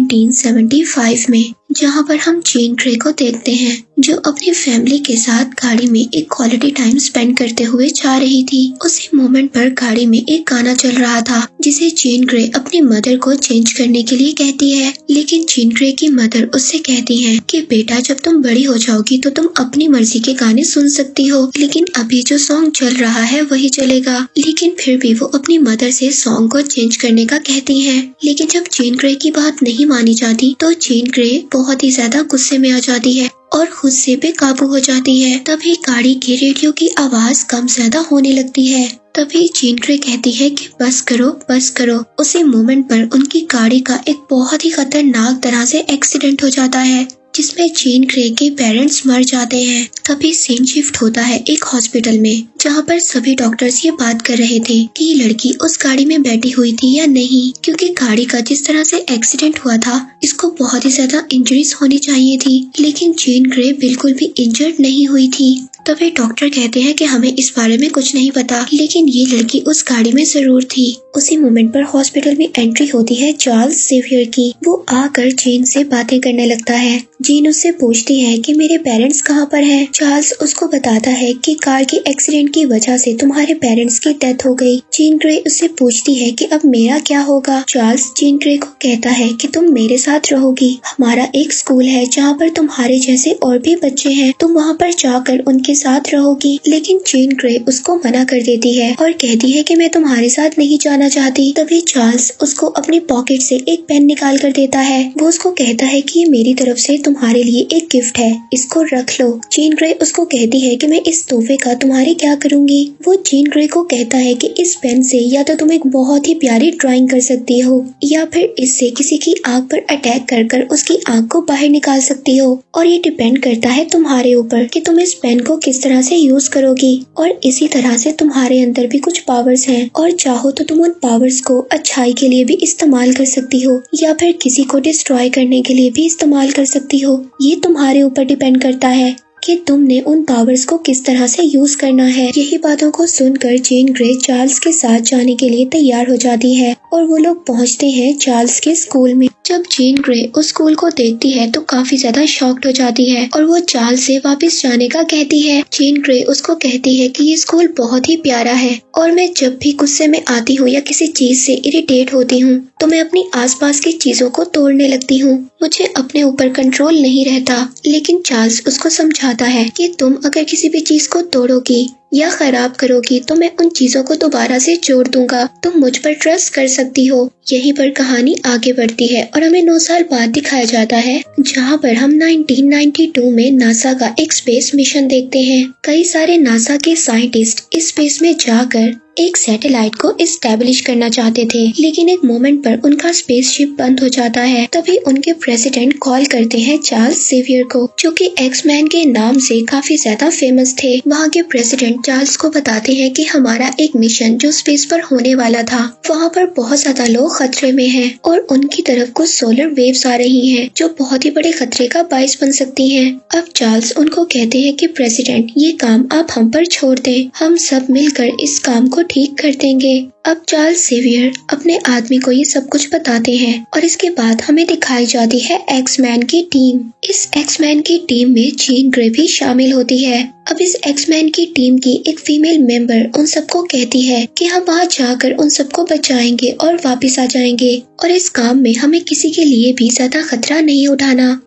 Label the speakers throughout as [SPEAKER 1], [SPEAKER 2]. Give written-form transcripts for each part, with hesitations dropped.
[SPEAKER 1] 1975 में, जहां पर हम जीन ग्रे को देखते हैं जो अपनी फैमिली के साथ गाड़ी में एक क्वालिटी टाइम स्पेंड करते हुए जा रही थी। उसी मोमेंट पर गाड़ी में एक गाना चल रहा था जिसे जीन ग्रे अपनी मदर को चेंज करने के लिए कहती है, लेकिन जीन ग्रे की मदर उससे कहती है कि बेटा जब तुम बड़ी हो जाओगी तो तुम अपनी मर्जी के गाने सुन सकती हो, लेकिन अभी जो सॉन्ग चल रहा है वही चलेगा। लेकिन फिर भी वो अपनी मदर से सॉन्ग को चेंज करने का कहती है, लेकिन जब जीन ग्रे की बात नहीं मानी जाती तो जीन ग्रे बहुत ही ज्यादा गुस्से में आ जाती है और गुस्से पे काबू हो जाती है। तभी गाड़ी के रेडियो की आवाज कम ज्यादा होने लगती है। तभी जीन ग्रे कहती है कि बस करो बस करो। उसी मोमेंट पर उनकी गाड़ी का एक बहुत ही खतरनाक तरह से एक्सीडेंट हो जाता है जिसमें जीन ग्रे के पेरेंट्स मर जाते हैं। तभी सीन शिफ्ट होता है एक हॉस्पिटल में जहां पर सभी डॉक्टर्स ये बात कर रहे थे कि ये लड़की उस गाड़ी में बैठी हुई थी या नहीं, क्योंकि गाड़ी का जिस तरह से एक्सीडेंट हुआ था इसको बहुत ही ज्यादा इंजरीज होनी चाहिए थी, लेकिन जीन ग्रे बिल्कुल भी इंजर्ड नहीं हुई थी। तभी डॉक्टर कहते हैं कि हमें इस बारे में कुछ नहीं पता, लेकिन ये लड़की उस गाड़ी में जरूर थी। उसी मोमेंट पर हॉस्पिटल में एंट्री होती है चार्ल्स जेवियर की। वो आकर जीन से बातें करने लगता है। जीन उससे पूछती है कि मेरे पेरेंट्स कहाँ पर हैं। चार्ल्स उसको बताता है कि कार के एक्सीडेंट की वजह से तुम्हारे पेरेंट्स की डेथ हो गई। जीन ग्रे उससे पूछती है कि अब मेरा क्या होगा। चार्ल्स जीन ग्रे को कहता है कि तुम मेरे साथ रहोगी। हमारा एक स्कूल है जहाँ पर तुम्हारे जैसे और भी बच्चे हैं, तुम वहाँ पर जाकर उनके साथ रहोगी। लेकिन जीन ग्रे उसको मना कर देती है और कहती है कि मैं तुम्हारे साथ नहीं जाना चाहती। तभी चार्ल्स उसको अपनी पॉकेट से एक पेन निकाल कर देता है। वो उसको कहता है कि ये मेरी तरफ से तुम्हारे लिए एक गिफ्ट है, इसको रख लो। जीन ग्रे उसको कहती है कि मैं इस तोहफे का तुम्हारे क्या करूँगी। वो जीन ग्रे को कहता है कि इस पेन से या तो तुम एक बहुत ही प्यारी ड्राइंग कर सकती हो या फिर इससे किसी की आँख पर अटैक कर कर उसकी आँख को बाहर निकाल सकती हो, और ये डिपेंड करता है तुम्हारे ऊपर कि तुम इस पेन को किस तरह से यूज करोगी। और इसी तरह से तुम्हारे अंदर भी कुछ पावर्स हैं और चाहो तो तुम उन पावर्स को अच्छाई के लिए भी इस्तेमाल कर सकती हो या फिर किसी को डिस्ट्रॉय करने के लिए भी इस्तेमाल कर सकती हो। ये तुम्हारे ऊपर डिपेंड करता है कि तुमने उन पावर्स को किस तरह से यूज करना है। यही बातों को सुनकर जीन ग्रे चार्ल्स के साथ जाने के लिए तैयार हो जाती है और वो लोग पहुंचते हैं चार्ल्स के स्कूल में। जब जीन ग्रे उस स्कूल को देखती है तो काफी ज्यादा शॉक्ड हो जाती है और वो चार्ल्स से वापस जाने का कहती है। जीन ग्रे उसको कहती है कि ये स्कूल बहुत ही प्यारा है और मैं जब भी गुस्से में आती हूँ या किसी चीज से इरिटेट होती हूँ तो मैं अपनी आसपास की चीजों को तोड़ने लगती हूँ, मुझे अपने ऊपर कंट्रोल नहीं रहता। लेकिन चार्ल्स उसको समझाता है कि तुम अगर किसी भी चीज को तोड़ोगी या खराब करोगी तो मैं उन चीजों को दोबारा से जोड़ दूंगा, तुम मुझ पर ट्रस्ट कर सकती हो। यहीं पर कहानी आगे बढ़ती है और हमें 9 साल बाद दिखाया जाता है जहां पर हम 1992 में नासा का एक स्पेस मिशन देखते हैं। कई सारे नासा के साइंटिस्ट इस स्पेस में जाकर एक सैटेलाइट को एस्टेब्लिश करना चाहते थे, लेकिन एक मोमेंट पर उनका स्पेसशिप बंद हो जाता है। तभी उनके प्रेसिडेंट कॉल करते हैं चार्ल्स जेवियर को, जो कि एक्समैन के नाम से काफी ज्यादा फेमस थे। वहाँ के प्रेसिडेंट चार्ल्स को बताते हैं कि हमारा एक मिशन जो स्पेस पर होने वाला था वहाँ पर बहुत ज्यादा लोग खतरे में हैं और उनकी तरफ कुछ सोलर वेव्स आ रही हैं जो बहुत ही बड़े खतरे का बाइस बन सकती हैं। अब चार्ल्स उनको कहते हैं कि प्रेसिडेंट ये काम आप हम पर छोड़ दें, हम सब मिलकर इस काम को ठीक कर देंगे। अब चार्ल्स जेवियर अपने आदमी को ये सब कुछ बताते हैं और इसके बाद हमें दिखाई जाती है एक्समैन की टीम। इस एक्समैन की टीम में जीन ग्रे भी शामिल होती है। अब इस एक्समैन की टीम की एक फीमेल मेंबर उन सबको कहती है कि हम वहाँ जाकर उन सबको बचाएंगे और वापस आ जाएंगे और इस काम में हमें किसी के लिए भी ज्यादा खतरा नहीं उठाना।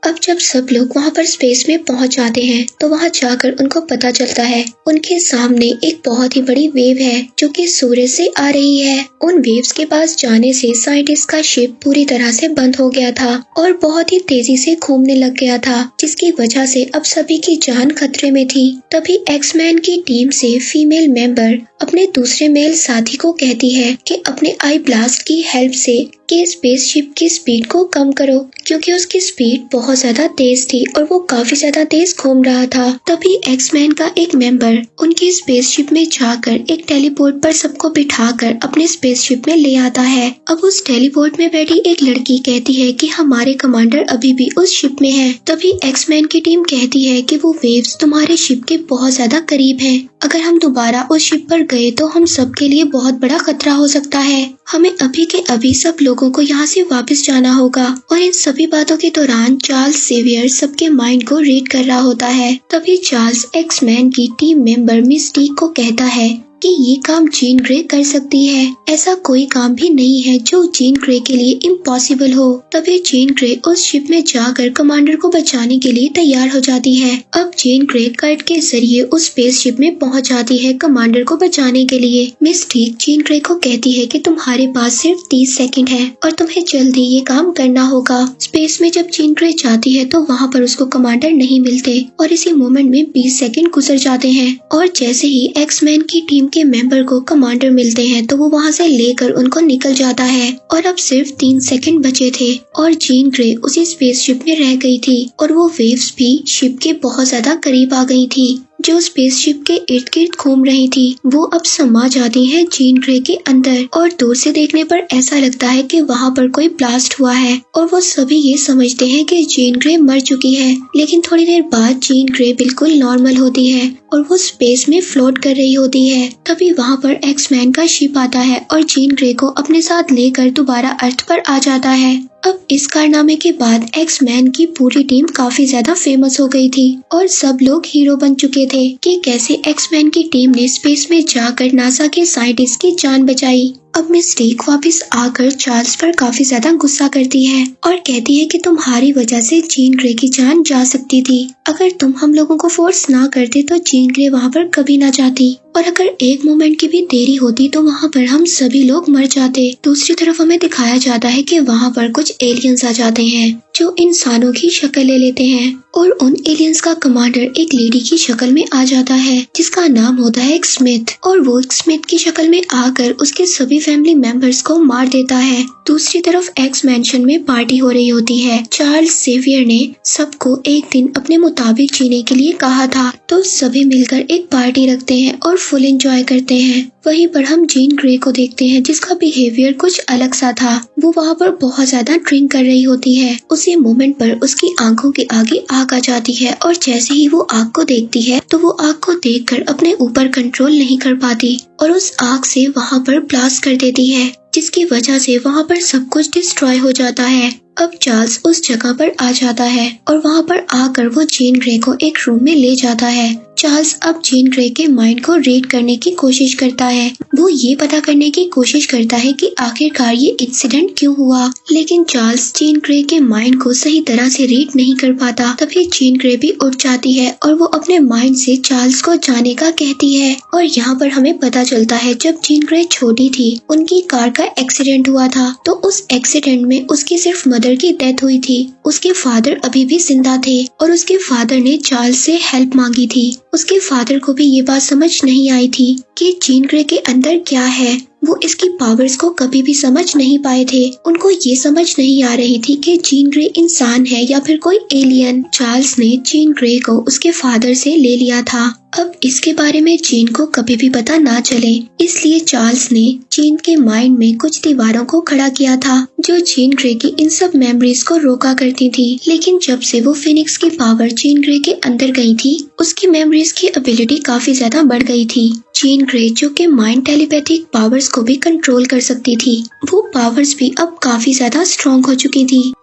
[SPEAKER 1] अब जब सब लोग वहाँ पर स्पेस में पहुँच जाते हैं तो वहाँ जाकर उनको पता चलता है उनके सामने एक बहुत ही बड़ी वेव है जो कि सूर्य से आ रही है। उन वेव्स के पास जाने से साइंटिस्ट का शिप पूरी तरह से बंद हो गया था और बहुत ही तेजी से घूमने लग गया था, जिसकी वजह से अब सभी की जान खतरे में थी। तभी एक्समैन की टीम से फीमेल मेंबर अपने दूसरे मेल साथी को कहती है कि अपने आई ब्लास्ट की हेल्प से कि स्पेसशिप की स्पीड को कम करो, क्योंकि उसकी स्पीड बहुत ज्यादा तेज थी और वो काफी ज्यादा तेज घूम रहा था। तभी एक्समैन का एक मेंबर उनकी स्पेसशिप में जाकर एक टेलीपोर्ट पर सबको बिठाकर अपने स्पेसशिप में ले आता है। अब उस टेलीपोर्ट में बैठी एक लड़की कहती है कि हमारे कमांडर अभी भी उस शिप में है। तभी एक्समैन की टीम कहती है कि वो वेव्स तुम्हारे शिप के बहुत ज्यादा करीब हैं, अगर हम दोबारा उस शिप पर गए तो हम सबके लिए बहुत बड़ा खतरा हो सकता है। हमें अभी के अभी सब लोगों को यहाँ से वापस जाना होगा। और इन सभी बातों के दौरान चार्ल्स जेवियर सबके माइंड को रीड कर रहा होता है। तभी चार्ल्स एक्स-मैन की टीम मेंबर मिस्टीक को कहता है कि ये काम जीन ग्रे कर सकती है। ऐसा कोई काम भी नहीं है जो जीन ग्रे के लिए इम्पॉसिबल हो। तभी जीन ग्रे उस शिप में जाकर कमांडर को बचाने के लिए तैयार हो जाती है। अब जीन ग्रे कर्ट के जरिए उस स्पेस शिप में पहुंच जाती है कमांडर को बचाने के लिए। मिस्टीक जीन ग्रे को कहती है कि तुम्हारे पास सिर्फ 30 सेकंड है और तुम्हें जल्दी ये काम करना होगा। स्पेस में जब जीन ग्रे जाती है तो वहाँ पर उसको कमांडर नहीं मिलते और इसी मोमेंट में 20 सेकंड गुजर जाते हैं। और जैसे ही एक्स-मैन की टीम के मेंबर को कमांडर मिलते हैं तो वो वहाँ से लेकर उनको निकल जाता है। और अब सिर्फ 3 सेकंड बचे थे और जीन ग्रे उसी स्पेसशिप में रह गई थी और वो वेव्स भी शिप के बहुत ज्यादा करीब आ गई थी जो स्पेसशिप के इर्द गिर्द घूम रही थी। वो अब समा जाती है जीन ग्रे के अंदर और दूर से देखने पर ऐसा लगता है कि वहाँ पर कोई ब्लास्ट हुआ है और वो सभी ये समझते हैं कि जीन ग्रे मर चुकी है। लेकिन थोड़ी देर बाद जीन ग्रे बिल्कुल नॉर्मल होती है और वो स्पेस में फ्लोट कर रही होती है। तभी वहाँ पर एक्स-मैन का शिप आता है और जीन ग्रे को अपने साथ लेकर दोबारा अर्थ पर आ जाता है। अब इस कारनामे के बाद एक्स-मैन की पूरी टीम काफी ज्यादा फेमस हो गई थी और सब लोग हीरो बन चुके थे कि कैसे एक्स-मैन की टीम ने स्पेस में जाकर नासा के साइंटिस्ट की जान बचाई। अब मिस्टीक वापस आकर चार्ल्स पर काफी ज्यादा गुस्सा करती है और कहती है कि तुम्हारी वजह से जीन ग्रे की जान जा सकती थी। अगर तुम हम लोगों को फोर्स ना करते तो जीन ग्रे वहाँ पर कभी ना जाती और अगर एक मोमेंट की भी देरी होती तो वहाँ पर हम सभी लोग मर जाते। दूसरी तरफ हमें दिखाया जाता है कि वहाँ पर कुछ एलियंस आ जाते हैं जो इंसानों की शक्ल ले लेते हैं और उन एलियंस का कमांडर एक लेडी की शक्ल में आ जाता है जिसका नाम होता है एक स्मिथ और वो स्मिथ की शक्ल में आकर उसके सभी फैमिली मेंबर्स को मार देता है। दूसरी तरफ एक्स मैंशन में पार्टी हो रही होती है। चार्ल्स जेवियर ने सबको एक दिन अपने मुताबिक जीने के लिए कहा था तो सभी मिलकर एक पार्टी रखते हैं और फुल एंजॉय करते हैं। वहीं पर हम जीन ग्रे को देखते हैं जिसका बिहेवियर कुछ अलग सा था। वो वहाँ पर बहुत ज्यादा ड्रिंक कर रही होती है। उसी मोमेंट पर उसकी आंखों के आगे आग आ जाती है और जैसे ही वो आग को देखती है तो वो आग को देखकर अपने ऊपर कंट्रोल नहीं कर पाती और उस आग से वहाँ पर ब्लास्ट कर देती है जिसकी वजह से वहाँ पर सब कुछ डिस्ट्रॉय हो जाता है। अब चार्ल्स उस जगह पर आ जाता है और वहाँ पर आकर वो जीन ग्रे को एक रूम में ले जाता है। चार्ल्स अब जीन ग्रे के माइंड को रीड करने की कोशिश करता है। वो ये पता करने की कोशिश करता है कि आखिरकार ये इंसिडेंट क्यों हुआ, लेकिन चार्ल्स जीन ग्रे के माइंड को सही तरह से रीड नहीं कर पाता। तभी जीन ग्रे भी उठ जाती है और वो अपने माइंड से चार्ल्स को जाने का कहती है। और यहाँ पर हमें पता चलता है जब जीन ग्रे छोटी थी उनकी कार का एक्सीडेंट हुआ था तो उस एक्सीडेंट में उसकी सिर्फ मदर की डेथ हुई थी। उसके फादर अभी भी जिंदा थे और उसके फादर ने चार्ल्स से हेल्प मांगी थी। उसके फादर को भी ये बात समझ नहीं आई थी कि जीन ग्रे के अंदर क्या है। वो इसकी पावर्स को कभी भी समझ नहीं पाए थे। उनको ये समझ नहीं आ रही थी कि जीन ग्रे इंसान है या फिर कोई एलियन। चार्ल्स ने जीन ग्रे को उसके फादर से ले लिया था। अब इसके बारे में जीन को कभी भी पता ना चले, इसलिए चार्ल्स ने जीन के माइंड में कुछ दीवारों को खड़ा किया था जो जीन ग्रे की इन सब मेमोरीज को रोका करती थी। लेकिन जब से वो फिनिक्स की पावर जीन ग्रे के अंदर गई थी उसकी मेमोरीज की एबिलिटी काफी ज्यादा बढ़ गई थी। जीन ग्रे जो कि माइंड टेलीपैथिक पावर्स को भी कंट्रोल कर सकती थी, वो पावर्स भी अब काफी ज्यादा स्ट्रॉन्ग हो चुकी थी।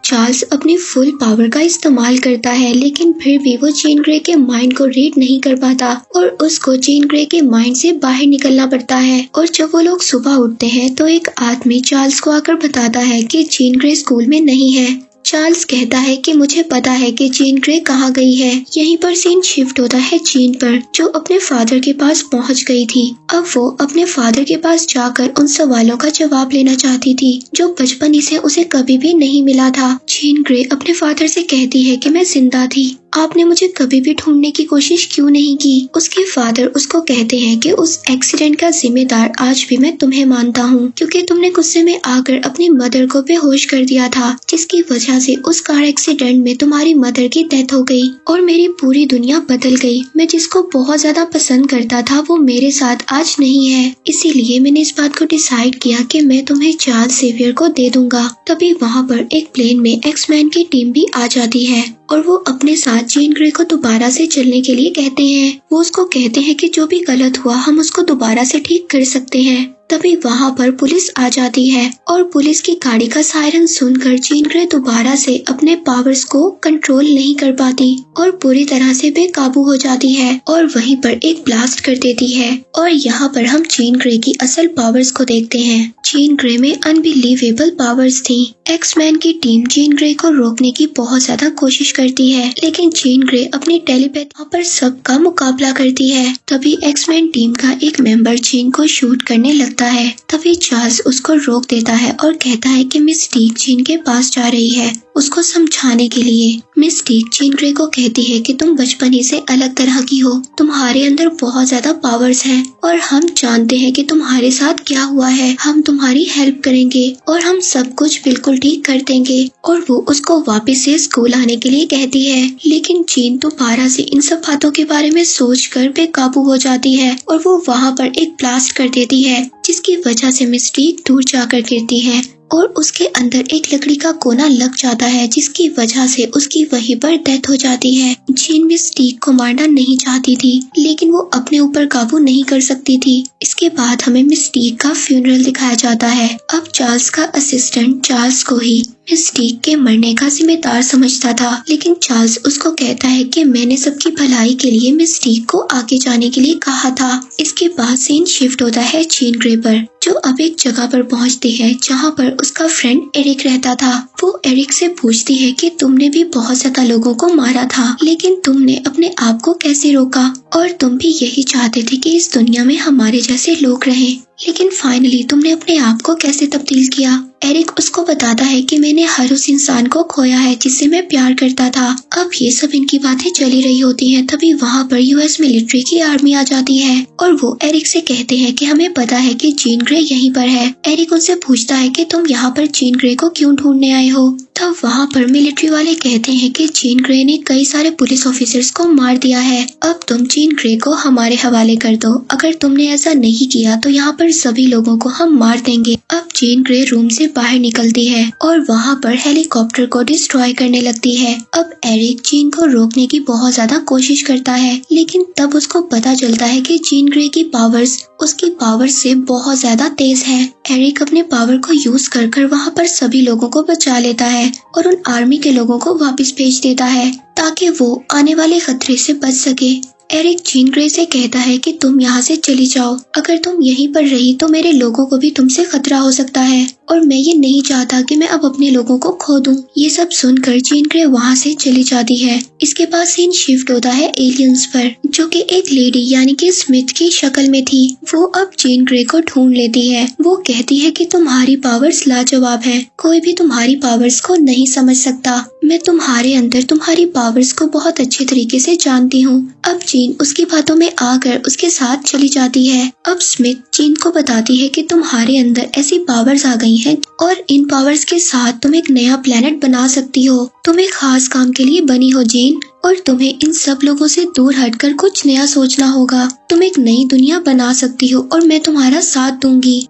[SPEAKER 1] चार्ल्स अपनी फुल पावर का इस्तेमाल करता है लेकिन फिर भी वो जीन ग्रे के माइंड को रीड नहीं कर पाता और उसको जीन ग्रे के माइंड से बाहर निकलना पड़ता है। और जब वो लोग सुबह उठते हैं तो एक आदमी चार्ल्स को आकर बताता है कि जीन ग्रे स्कूल में नहीं है। चार्ल्स कहता है कि मुझे पता है कि जीन ग्रे कहाँ गई है। यहीं पर सीन शिफ्ट होता है जीन पर जो अपने फादर के पास पहुँच गई थी। अब वो अपने फादर के पास जाकर उन सवालों का जवाब लेना चाहती थी जो बचपन ही से उसे कभी भी नहीं मिला था। जीन ग्रे अपने फादर से कहती है कि मैं जिंदा थी, आपने मुझे कभी भी ढूंढने की कोशिश क्यों नहीं की। उसके फादर उसको कहते हैं कि उस एक्सीडेंट का जिम्मेदार आज भी मैं तुम्हें मानता हूँ क्योंकि तुमने गुस्से में आकर अपनी मदर को बेहोश कर दिया था जिसकी वजह से उस कार एक्सीडेंट में तुम्हारी मदर की डेथ हो गई और मेरी पूरी दुनिया बदल गई। मैं जिसको बहुत ज्यादा पसंद करता था वो मेरे साथ आज नहीं है, इसीलिए मैंने इस बात को डिसाइड किया कि मैं तुम्हें चार्ल्स जेवियर को दे दूंगा। तभी वहाँ पर एक प्लेन में एक्स-मैन की टीम भी आ जाती है और वो अपने साथ बाद जीन ग्रे को दोबारा से चलने के लिए कहते हैं। वो उसको कहते हैं कि जो भी गलत हुआ हम उसको दोबारा से ठीक कर सकते हैं। तभी वहाँ पर पुलिस आ जाती है और पुलिस की गाड़ी का सायरन सुनकर जीन ग्रे दोबारा से अपने पावर्स को कंट्रोल नहीं कर पाती और पूरी तरह से बेकाबू हो जाती है और वहीं पर एक ब्लास्ट कर देती है। और यहाँ पर हम जीन ग्रे की असल पावर्स को देखते हैं। जीन ग्रे में अनबिलीवेबल पावर्स थी। एक्समैन की टीम जीन ग्रे को रोकने की बहुत ज्यादा कोशिश करती है, लेकिन जीन ग्रे अपनी टेलीपैथ पर सबका मुकाबला करती है। तभी एक्समैन टीम का एक मेंबर जीन को शूट करने लगता है। तभी चार्ल्स उसको रोक देता है और कहता है कि मिस्टीक जीन के पास जा रही है उसको समझाने के लिए। मिस्टीक जीन ग्रे को कहती है कि तुम बचपन ही से अलग तरह की हो, तुम्हारे अंदर बहुत ज्यादा पावर्स हैं और हम जानते हैं कि तुम्हारे साथ क्या हुआ है। हम तुम्हारी हेल्प करेंगे और हम सब कुछ बिल्कुल ठीक कर देंगे। और वो उसको वापस से स्कूल आने के लिए कहती है, लेकिन जीन दोबारा से इन सब बातों के बारे में सोचकर बेकाबू हो जाती है और वो वहाँ पर एक ब्लास्ट कर देती है, जिसकी वजह से मिस्टीक दूर जाकर गिरती है और उसके अंदर एक लकड़ी का कोना लग जाता है, जिसकी वजह से उसकी वहीं पर डेथ हो जाती है। जीन मिस्टीक को मारना नहीं चाहती थी, लेकिन वो अपने ऊपर काबू नहीं कर सकती थी। इसके बाद हमें मिस्टीक का फ्यूनरल दिखाया जाता है। अब चार्ल्स का असिस्टेंट चार्ल्स को ही मिस्टीक के मरने का जिम्मेदार समझता था, लेकिन चार्ल्स उसको कहता है कि मैंने सबकी भलाई के लिए मिस्टीक को आगे जाने के लिए कहा था। इसके बाद सीन शिफ्ट होता है जीन ग्रे पर, जो अब एक जगह पर पहुंचती है जहां पर उसका फ्रेंड एरिक रहता था। वो एरिक से पूछती है कि तुमने भी बहुत ज्यादा लोगों को मारा था, लेकिन तुमने अपने आप को कैसे रोका? और तुम भी यही चाहते थे कि इस दुनिया में हमारे जैसे लोग रहें, लेकिन फाइनली तुमने अपने आप को कैसे तब्दील किया? एरिक उसको बताता है कि मैंने हर उस इंसान को खोया है जिससे मैं प्यार करता था। अब ये सब इनकी बातें चली रही होती हैं, तभी वहाँ पर यूएस मिलिट्री की आर्मी आ जाती है और वो एरिक से कहते हैं कि हमें पता है कि जीन ग्रे यहीं पर है। एरिक उनसे पूछता है कि तुम यहाँ पर जीन ग्रे को क्यों ढूंढने आए हो? तब वहाँ पर मिलिट्री वाले कहते हैं कि जीन ग्रे ने कई सारे पुलिस ऑफिसर्स को मार दिया है। अब तुम जीन ग्रे को हमारे हवाले कर दो। अगर तुमने ऐसा नहीं किया तो यहाँ पर सभी लोगों को हम मार देंगे। अब जीन ग्रे रूम से बाहर निकलती है और वहाँ पर हेलीकॉप्टर को डिस्ट्रॉय करने लगती है। अब एरिक जीन को रोकने की बहुत ज्यादा कोशिश करता है, लेकिन तब उसको पता चलता है कि जीन ग्रे की पावर्स उसकी पावर से बहुत ज्यादा तेज है। एरिक अपने पावर को यूज कर वहाँ पर सभी लोगों को बचा लेता है और उन आर्मी के लोगों को वापस भेज देता है ताकि वो आने वाले खतरे से बच सके। एरिक जीन ग्रे से कहता है कि तुम यहाँ से चली जाओ, अगर तुम यहीं पर रही तो मेरे लोगों को भी तुमसे खतरा हो सकता है और मैं ये नहीं चाहता कि मैं अब अपने लोगों को खो दूं। ये सब सुनकर जीन ग्रे वहाँ से चली जाती है। इसके बाद सीन शिफ्ट होता है एलियंस पर, जो कि एक लेडी यानी कि स्मिथ की शक्ल में थी। वो अब जीन ग्रे को ढूंढ लेती है। वो कहती है कि तुम्हारी पावर्स लाजवाब हैं, कोई भी तुम्हारी पावर्स को नहीं समझ सकता। मैं तुम्हारे अंदर तुम्हारी पावर्स को बहुत अच्छे तरीके से जानती हूँ। अब जीन उसकी बातों में आकर उसके साथ चली जाती है। अब स्मिथ जीन को बताती है कि तुम्हारे अंदर ऐसी पावर्स आ गई हैं और इन पावर्स के साथ तुम एक नया प्लेनेट बना सकती हो। तुम एक खास काम के लिए बनी हो जीन, और तुम्हें इन सब लोगों से दूर हटकर कुछ नया सोचना होगा। तुम एक नई दुनिया बना सकती हो और मैं तुम्हारा साथ दूंगी।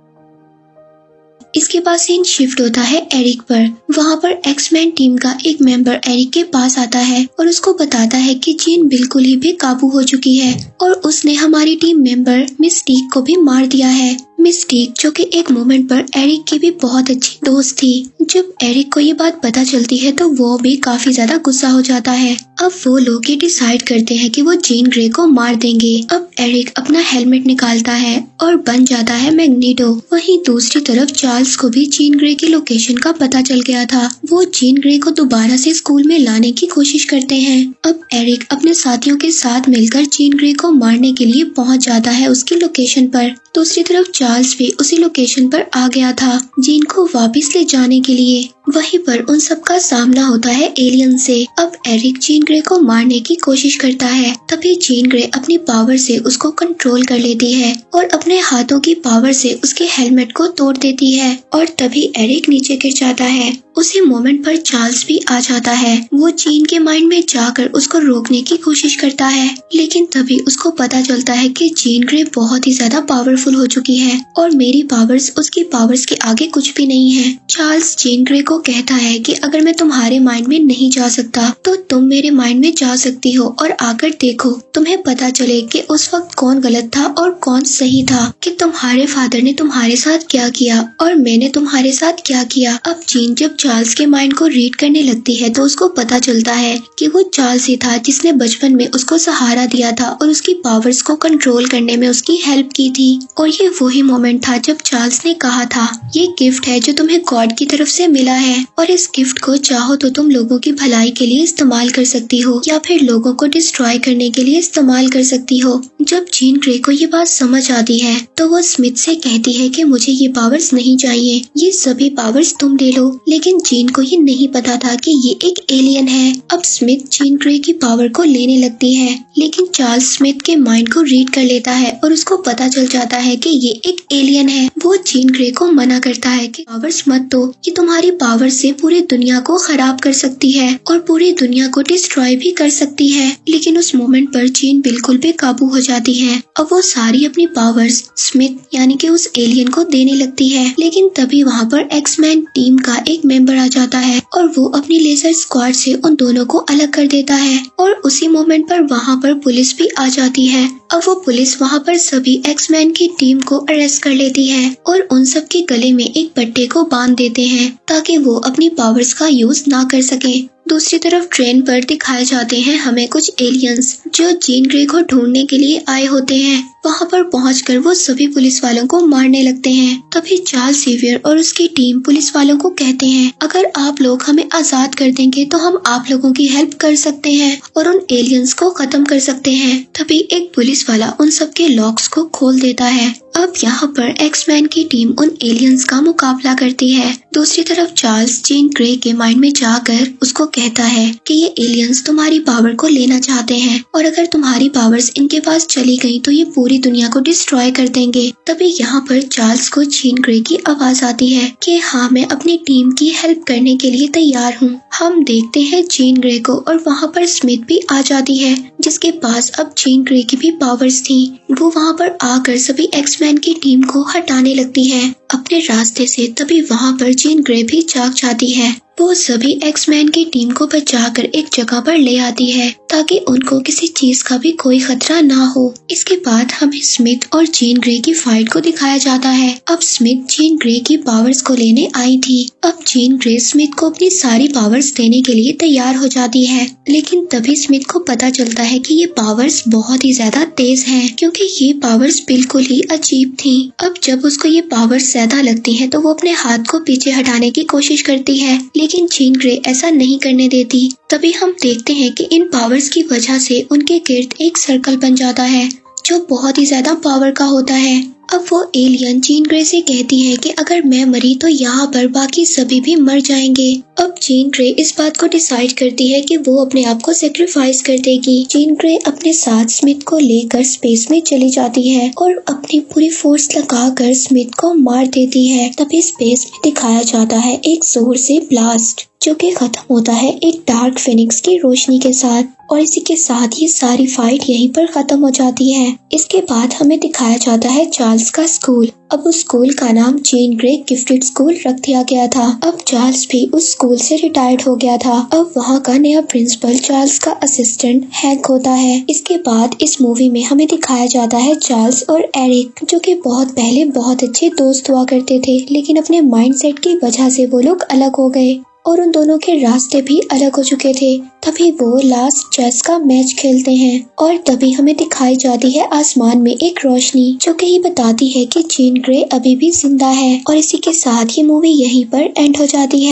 [SPEAKER 1] इसके बाद सीन शिफ्ट होता है एरिक पर। वहाँ पर एक्समैन टीम का एक मेंबर एरिक के पास आता है और उसको बताता है कि जीन बिल्कुल ही बेकाबू हो चुकी है और उसने हमारी टीम मेंबर मिस्टीक को भी मार दिया है। मिस्टीक जो कि एक मोमेंट पर एरिक की भी बहुत अच्छी दोस्त थी। जब एरिक को ये बात पता चलती है तो वो भी काफी ज्यादा गुस्सा हो जाता है। अब वो लोग ये डिसाइड करते हैं कि वो जीन ग्रे को मार देंगे। अब एरिक अपना हेलमेट निकालता है और बन जाता है मैग्नीटो। वहीं दूसरी तरफ चार्ल्स को भी जीन ग्रे की लोकेशन का पता चल गया था। वो जीन ग्रे को दोबारा से स्कूल में लाने की कोशिश करते हैं। अब एरिक अपने साथियों के साथ मिलकर जीन ग्रे को मारने के लिए पहुंच जाता है उसकी लोकेशन पर। दूसरी तरफ चार्ल्स भी उसी लोकेशन पर आ गया था जीन को वापस ले जाने के लिए। वहीं पर उन सब का सामना होता है एलियन से। अब एरिक जीन ग्रे को मारने की कोशिश करता है, तभी जीन ग्रे अपनी पावर से उसको कंट्रोल कर लेती है और अपने हाथों की पावर से उसके हेलमेट को तोड़ देती है और तभी एरिक नीचे गिर जाता है। उसी मोमेंट पर चार्ल्स भी आ जाता है। वो जीन के माइंड में जाकर उसको रोकने की कोशिश करता है, लेकिन तभी उसको पता चलता है कि जीन ग्रे बहुत ही ज्यादा पावरफुल हो चुकी है और मेरी पावर्स उसकी पावर्स के आगे कुछ भी नहीं है। चार्ल्स जीन ग्रे को कहता है कि अगर मैं तुम्हारे माइंड में नहीं जा सकता तो तुम मेरे माइंड में जा सकती हो और आकर देखो, तुम्हें पता चले कि उस वक्त कौन गलत था और कौन सही था, कि तुम्हारे फादर ने तुम्हारे साथ क्या किया और मैंने तुम्हारे साथ क्या किया। अब जीन जब चार्ल्स के माइंड को रीड करने लगती है तो उसको पता चलता है कि वो चार्ल्स ही था जिसने बचपन में उसको सहारा दिया था और उसकी पावर्स को कंट्रोल करने में उसकी हेल्प की थी। और ये वही मोमेंट था जब चार्ल्स ने कहा था, ये गिफ्ट है जो तुम्हें गॉड की तरफ से मिला है और इस गिफ्ट को चाहो तो तुम लोगों की भलाई के लिए इस्तेमाल कर सकती हो या फिर लोगों को डिस्ट्रॉय करने के लिए इस्तेमाल कर सकती हो। जब जीन ग्रे को ये बात समझ आती है तो वो स्मिथ से कहती है कि मुझे ये पावर्स नहीं चाहिए, ये सभी पावर्स तुम ले लो। लेकिन जीन को ये नहीं पता था कि ये एक एलियन है। अब स्मिथ जीन ग्रे की पावर को लेने लगती है, लेकिन चार्ल्स स्मिथ के माइंड को रीड कर लेता है और उसको पता चल जाता है कि ये एक एलियन है। वो जीन ग्रे को मना करता है कि पावर्स मत दो, ये तुम्हारी पावर से पूरी दुनिया को खराब कर सकती है और पूरी दुनिया को डिस्ट्रॉय भी कर सकती है। लेकिन उस मोमेंट पर जीन बिल्कुल बेकाबू हो जाती है। अब वो सारी अपनी पावर्स स्मिथ यानी कि उस एलियन को देने लगती है, लेकिन तभी वहाँ पर एक्समैन टीम का एक मेंबर आ जाता है और वो अपनी लेजर स्क्वाड से उन दोनों को अलग कर देता है। और उसी मोमेंट पर वहाँ पर पुलिस भी आ जाती है। अब वो पुलिस वहाँ पर सभी एक्समैन की टीम को अरेस्ट कर लेती है और उन सब के गले में एक पट्टे को बांध देते हैं ताकि वो अपनी पावर्स का यूज ना कर सके। दूसरी तरफ ट्रेन पर दिखाए जाते हैं हमें कुछ एलियंस जो जीन ग्रे को ढूंढने के लिए आए होते हैं। वहाँ पर पहुंचकर वो सभी पुलिस वालों को मारने लगते हैं। तभी चार्ल्स सेवियर और उसकी टीम पुलिस वालों को कहते हैं, अगर आप लोग हमें आजाद कर देंगे तो हम आप लोगों की हेल्प कर सकते हैं और उन एलियंस को खत्म कर सकते हैं। तभी एक पुलिस वाला उन सबके लॉक्स को खोल देता है। अब यहाँ पर एक्समैन की टीम उन एलियंस का मुकाबला करती है। दूसरी तरफ चार्ल्स जीन ग्रे के माइंड में जाकर उसको कहता है कि ये एलियंस तुम्हारी पावर को लेना चाहते हैं और अगर तुम्हारी पावर्स इनके पास चली गई तो ये पूरी दुनिया को डिस्ट्रॉय कर देंगे। तभी यहाँ पर चार्ल्स को जीन ग्रे की आवाज आती है कि हाँ, मैं अपनी टीम की हेल्प करने के लिए तैयार हूँ। हम देखते हैं जीन ग्रे को और वहाँ पर स्मिथ भी आ जाती है जिसके पास अब जीन ग्रे की भी पावर्स थी। वो वहाँ पर आकर सभी एक्समैन की टीम को हटाने लगती है अपने रास्ते से। तभी वहाँ पर जीन ग्रे भी जाग जाती है। वो सभी एक्समैन की टीम को बचाकर एक जगह पर ले आती है ताकि उनको किसी चीज का भी कोई खतरा ना हो। इसके बाद हमें स्मिथ और जीन ग्रे की फाइट को दिखाया जाता है। अब स्मिथ जीन ग्रे की पावर्स को लेने आई थी। अब जीन ग्रे स्मिथ को अपनी सारी पावर्स देने के लिए तैयार हो जाती है, लेकिन तभी स्मिथ को पता चलता है कि ये पावर्स बहुत ही ज्यादा तेज हैं, क्योंकि ये पावर्स बिल्कुल ही अजीब थी। अब जब उसको ये पावर्स ज्यादा लगती है तो वो अपने हाथ को पीछे हटाने की कोशिश करती है, लेकिन जीन ग्रे ऐसा नहीं करने देती। तभी हम देखते हैं कि इन पावर्स की वजह से उनके गिर्द एक सर्कल बन जाता है जो बहुत ही ज्यादा पावर का होता है। अब वो एलियन जीन ग्रे से कहती है कि अगर मैं मरी तो यहाँ पर बाकी सभी भी मर जाएंगे। अब जीन ग्रे इस बात को डिसाइड करती है कि वो अपने आप को सेक्रीफाइस कर देगी। जीन ग्रे अपने साथ स्मिथ को लेकर स्पेस में चली जाती है और अपनी पूरी फोर्स लगाकर स्मिथ को मार देती है। तभी स्पेस में दिखाया जाता है एक जोर से ब्लास्ट जो कि खत्म होता है एक डार्क फिनिक्स की रोशनी के साथ, और इसी के साथ ये सारी फाइट यहीं पर खत्म हो जाती है। इसके बाद हमें दिखाया जाता है चार्ल्स का स्कूल। अब उस स्कूल का नाम जीन ग्रे गिफ्टेड स्कूल रख दिया गया था। अब चार्ल्स भी उस स्कूल से रिटायर्ड हो गया था। अब वहाँ का नया प्रिंसिपल चार्ल्स का असिस्टेंट हैंक होता है। इसके बाद इस मूवी में हमें दिखाया जाता है चार्ल्स और एरिक जो कि बहुत पहले बहुत अच्छे दोस्त हुआ करते थे, लेकिन अपने माइंडसेट की वजह से वो लोग अलग हो गए और उन दोनों के रास्ते भी अलग हो चुके थे। तभी वो लास्ट चेस का मैच खेलते हैं और तभी हमें दिखाई जाती है आसमान में एक रोशनी जो कि ये बताती है कि जीन ग्रे अभी भी जिंदा है। और इसी के साथ ये मूवी यहीं पर एंड हो जाती है।